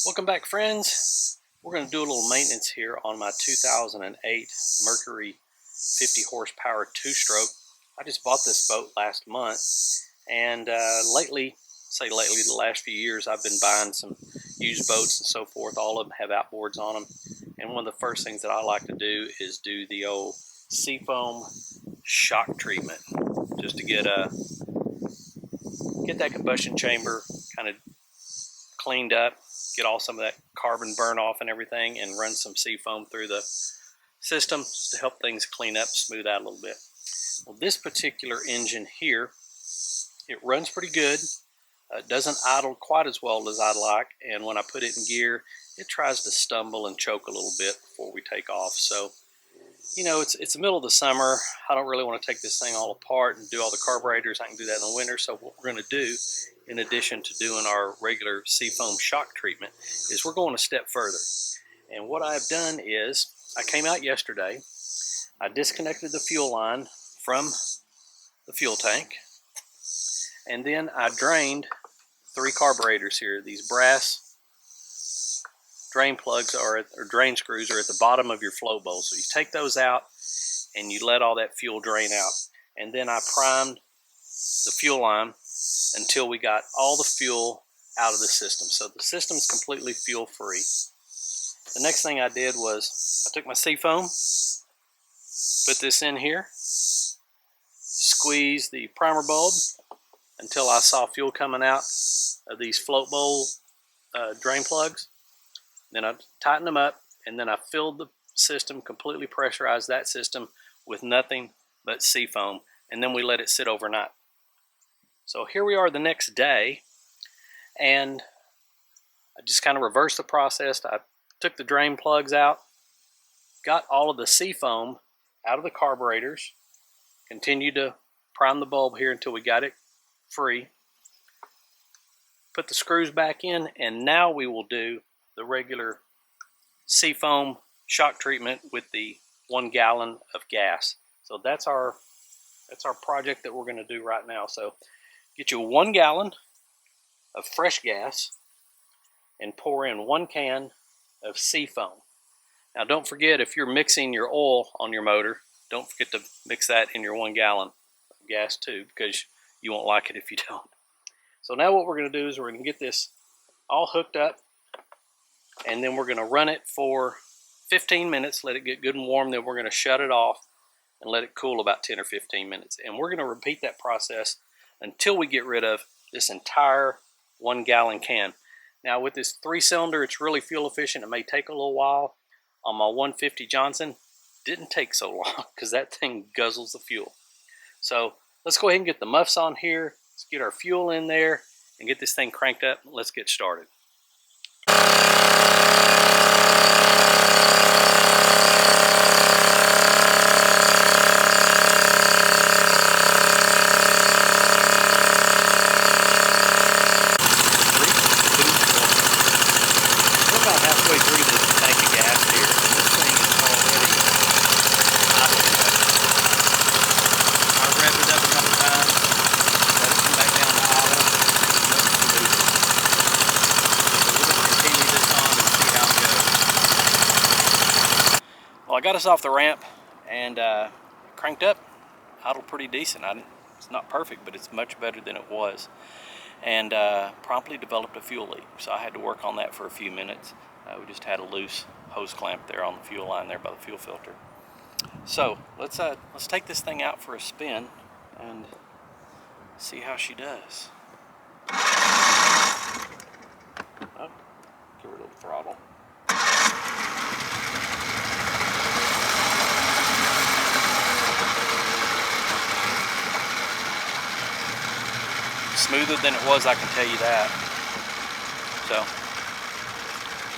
Welcome back, friends. We're going to do a little maintenance here on my 2008 Mercury 50 horsepower two-stroke. I just bought this boat last month, and lately, the last few years, I've been buying some used boats and so forth. All of them have outboards on them, and one of the first things that I like to do is do the old Seafoam shock treatment, just to get that combustion chamber kind of cleaned up, get all some of that carbon burn off and everything, and run some Seafoam through the system just to help things clean up, smooth out a little bit. Well, this particular engine here, it runs pretty good. It doesn't idle quite as well as I'd like, and when I put it in gear, it tries to stumble and choke a little bit before we take off. So, you know, it's the middle of the summer. I don't really want to take this thing all apart and do all the carburetors. I can do that in the winter. So what we're going to do, in addition to doing our regular Seafoam shock treatment, is we're going a step further. And what I've done is, I came out yesterday, I disconnected the fuel line from the fuel tank, and then I drained 3 carburetors here. These brass drain plugs or drain screws are at the bottom of your flow bowl. So you take those out and you let all that fuel drain out. And then I primed the fuel line until we got all the fuel out of the system. So the system's completely fuel free. The next thing I did was I took my Seafoam, put this in here, squeezed the primer bulb until I saw fuel coming out of these float bowl drain plugs. Then I tightened them up, and then I filled the system, completely pressurized that system with nothing but Seafoam, and then we let it sit overnight. So here we are the next day, and I just kind of reversed the process. I took the drain plugs out, got all of the Seafoam out of the carburetors, continued to prime the bulb here until we got it free, put the screws back in, and now we will do the regular Seafoam shock treatment with the 1 gallon of gas. So that's our project that we're going to do right now. So get you 1 gallon of fresh gas and pour in 1 can of Seafoam. Now don't forget, if you're mixing your oil on your motor, don't forget to mix that in your 1 gallon of gas too, because you won't like it if you don't. So now what we're going to do is we're going to get this all hooked up, and then we're going to run it for 15 minutes, let it get good and warm. Then we're going to shut it off and let it cool about 10 or 15 minutes. And we're going to repeat that process until we get rid of this entire 1 gallon can. Now with this 3-cylinder, it's really fuel efficient. It may take a little while. On my 150 Johnson, didn't take so long because that thing guzzles the fuel. So let's go ahead and get the muffs on here. Let's get our fuel in there and get this thing cranked up. Let's get started. Halfway through the tank of gas here, and this thing is already idling. I revved it up a couple times, let it come back down to idle, and let it move. So we're going to continue this on and see how it goes. Well, I got us off the ramp and cranked up, idled pretty decent. It's not perfect, but it's much better than it was. And promptly developed a fuel leak, so I had to work on that for a few minutes. We just had a loose hose clamp there on the fuel line there by the fuel filter. So let's take this thing out for a spin and see how she does. Oh, get rid of the throttle. Smoother than it was, I can tell you that. So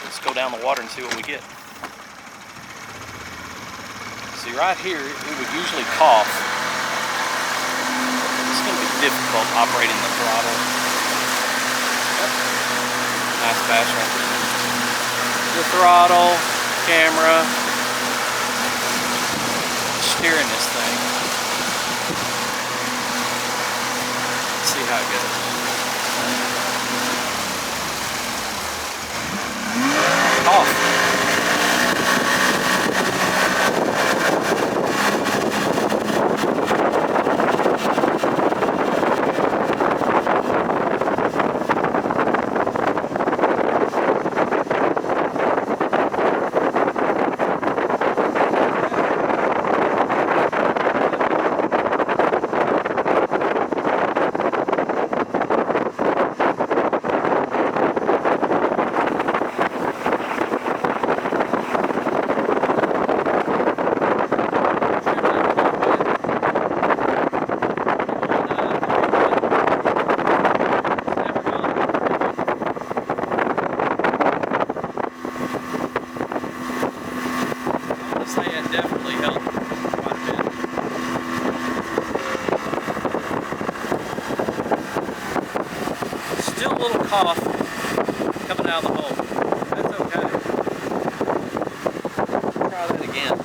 let's go down the water and see what we get. See, right here, it would usually cough. It's going to be difficult operating the throttle. Nice bash right there. The throttle, camera, steering this thing. See how it goes. cough coming out of the hole. That's okay. Try that again.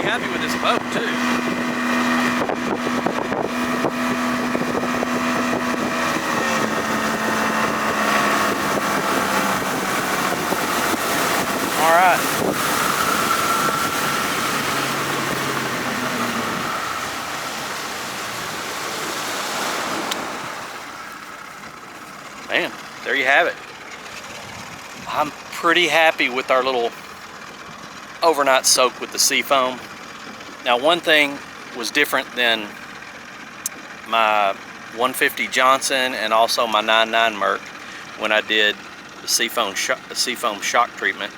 Happy with this boat too. All right. Man, there you have it. I'm pretty happy with our little overnight soak with the Seafoam. Now, one thing was different than my 150 Johnson and also my 99 Merc when I did the Seafoam shock treatment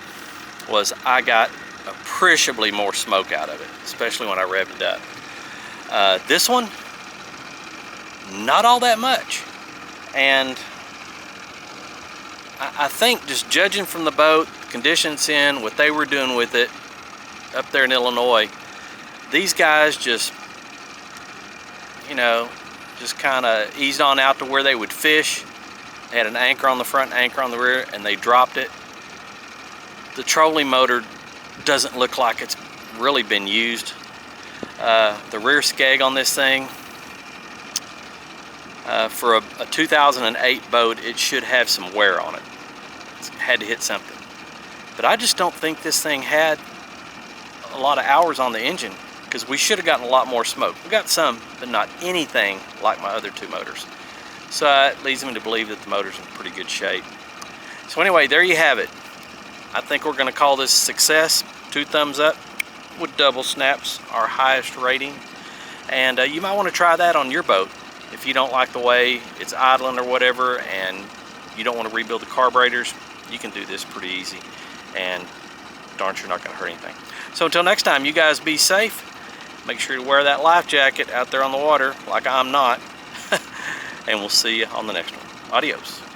was I got appreciably more smoke out of it, especially when I revved it up. This one, not all that much. And I think just judging from the boat, the conditions in, what they were doing with it up there in Illinois, these guys just, you know, just kind of eased on out to where they would fish. They had an anchor on the front, anchor on the rear, and they dropped it. The trolling motor doesn't look like it's really been used. The rear skeg on this thing, for a 2008 boat, it should have some wear on it. It's had to hit something. But I just don't think this thing had a lot of hours on the engine, because we should have gotten a lot more smoke. We got some, but not anything like my other two motors. So it leads me to believe that the motor's in pretty good shape. So anyway, there you have it. I think we're going to call this a success. 2 thumbs up with double snaps, our highest rating. And you might want to try that on your boat. If you don't like the way it's idling or whatever, and you don't want to rebuild the carburetors, you can do this pretty easy. And darn sure not going to hurt anything. So until next time, you guys be safe. Make sure to wear that life jacket out there on the water, like I'm not. And we'll see you on the next one. Adios.